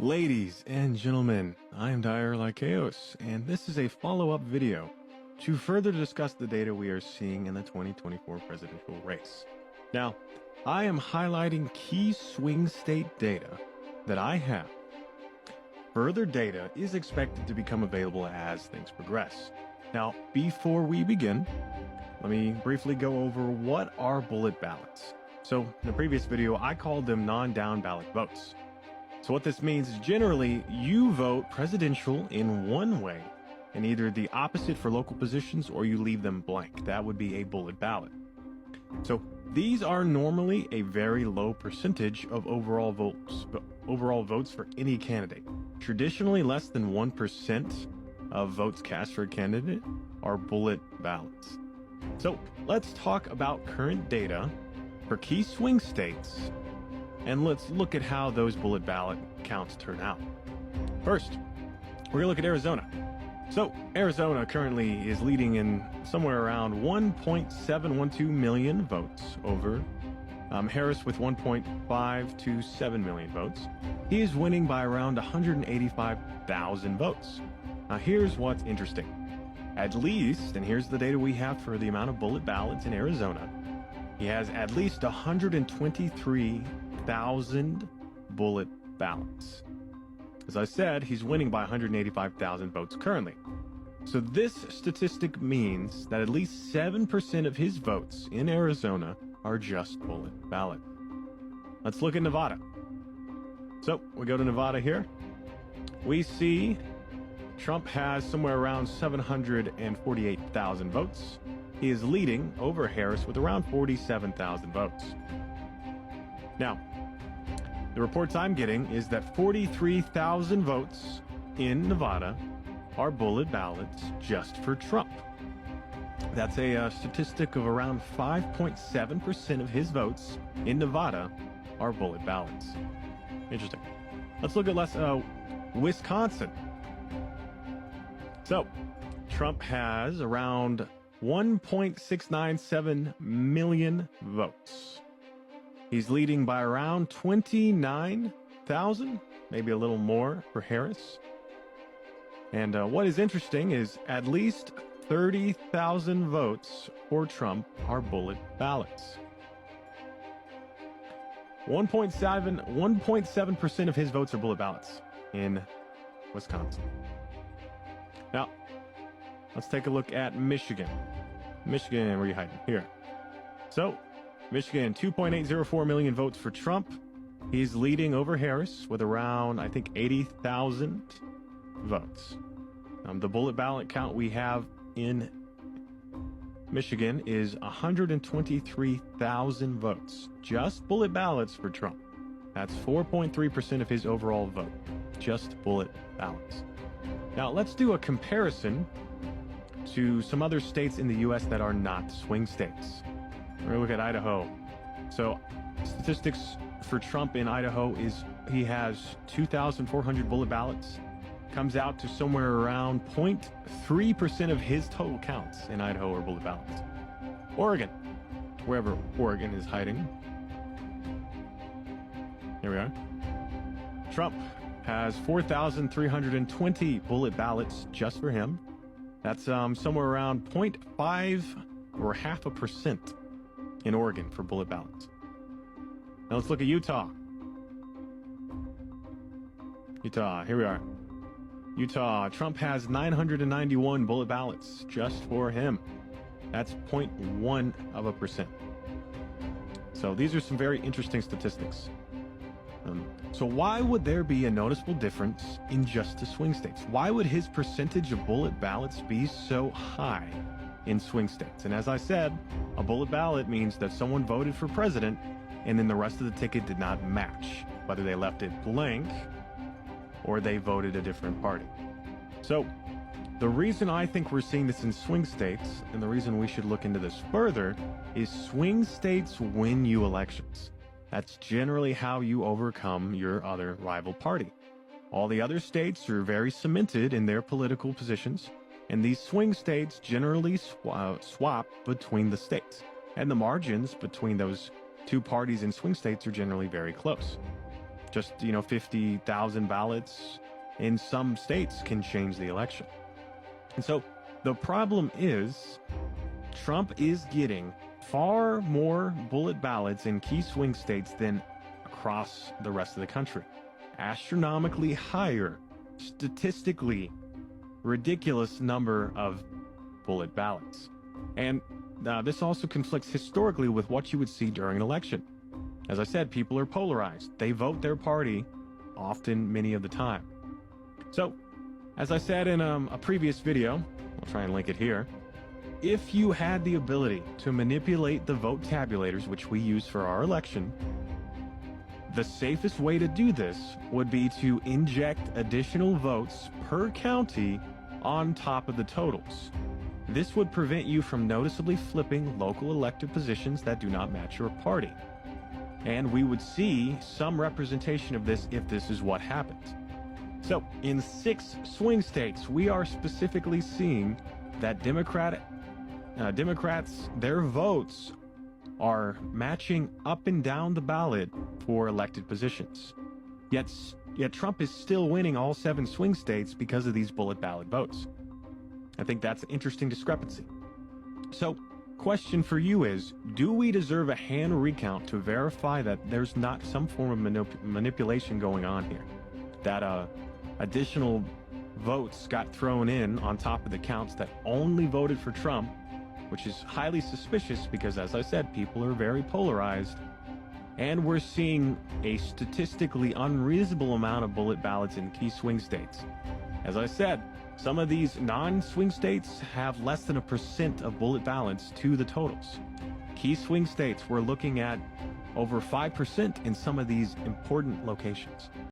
Ladies and gentlemen, I am Dyer Lycaos, and this is a follow-up video to further discuss the data we are seeing in the 2024 presidential race. Now, I am highlighting key swing state data that I have. Further data is expected to become available as things progress. Now, before we begin, let me briefly go over what are bullet ballots. So, in the previous video, I called them non-down ballot votes. So what this means is generally you vote presidential in one way and either the opposite for local positions or you leave them blank. That would be a bullet ballot. So these are normally a very low percentage of overall votes for any candidate. Traditionally less than 1% of votes cast for a candidate are bullet ballots. So let's talk about current data for key swing states. And let's look at how those bullet ballot counts turn out. First, we're going to look at Arizona. So, Arizona currently is leading in somewhere around 1.712 million votes over Harris with 1.527 million votes. He is winning by around 185,000 votes. Now, here's what's interesting. At least, and here's the data we have for the amount of bullet ballots in Arizona, he has at least 123,000 bullet ballots. As I said, he's winning by 185,000 votes currently. So this statistic means that at least 7% of his votes in Arizona are just bullet ballot. Let's look at Nevada. So we go to Nevada here. We see Trump has somewhere around 748,000 votes. He is leading over Harris with around 47,000 votes. Now, the reports I'm getting is that 43,000 votes in Nevada are bullet ballots just for Trump. That's a statistic of around 5.7% of his votes in Nevada are bullet ballots. Interesting. Let's look at Wisconsin. So, Trump has around 1.697 million votes. He's leading by around 29,000, maybe a little more for Harris. And what is interesting is at least 30,000 votes for Trump are bullet ballots. 1.7% of his votes are bullet ballots in Wisconsin. Now, let's take a look at Michigan. Michigan, where are you hiding? Here. So, Michigan, 2.804 million votes for Trump. He's leading over Harris with around, I think, 80,000 votes. The bullet ballot count we have in Michigan is 123,000 votes. Just bullet ballots for Trump. That's 4.3% of his overall vote. Just bullet ballots. Now, let's do a comparison to some other states in the U.S. that are not swing states. We're going to look at Idaho. So, statistics for Trump in Idaho is he has 2,400 bullet ballots. Comes out to somewhere around 0.3% of his total counts in Idaho are bullet ballots. Oregon, wherever Oregon is hiding. Here we are. Trump has 4,320 bullet ballots just for him. That's somewhere around 0.5 or 0.5% in Oregon for bullet ballots. Now let's look at Utah. Utah, here we are. Utah, Trump has 991 bullet ballots just for him. That's 0.1%. So these are some very interesting statistics. So why would there be a noticeable difference in just the swing states? Why would his percentage of bullet ballots be so high in swing states? And as I said, a bullet ballot means that someone voted for president and then the rest of the ticket did not match, whether they left it blank or they voted a different party. So the reason I think we're seeing this in swing states, and the reason we should look into this further, is swing states win you elections. That's generally how you overcome your other rival party. All the other states are very cemented in their political positions, and these swing states generally swap between the states. And the margins between those two parties in swing states are generally very close. Just, 50,000 ballots in some states can change the election. And so the problem is Trump is getting far more bullet ballots in key swing states than across the rest of the country. Astronomically higher, statistically ridiculous number of bullet ballots. And this also conflicts historically with what you would see during an election. As I said, people are polarized. They vote their party often, many of the time. So, as I said in a previous video, I'll try and link it here, if you had the ability to manipulate the vote tabulators, which we use for our election, the safest way to do this would be to inject additional votes per county on top of the totals. This would prevent you from noticeably flipping local elected positions that do not match your party. And we would see some representation of this if this is what happens. So, in 6 swing states, we are specifically seeing that Democrats, their votes are matching up and down the ballot for elected positions. Yet Trump is still winning all 7 swing states because of these bullet ballot votes. I think that's an interesting discrepancy. So, question for you is, do we deserve a hand recount to verify that there's not some form of manipulation going on here? That additional votes got thrown in on top of the counts that only voted for Trump, which is highly suspicious because, as I said, people are very polarized. And we're seeing a statistically unreasonable amount of bullet ballots in key swing states. As I said, some of these non-swing states have less than 1% of bullet ballots to the totals. Key swing states, we're looking at over 5% in some of these important locations.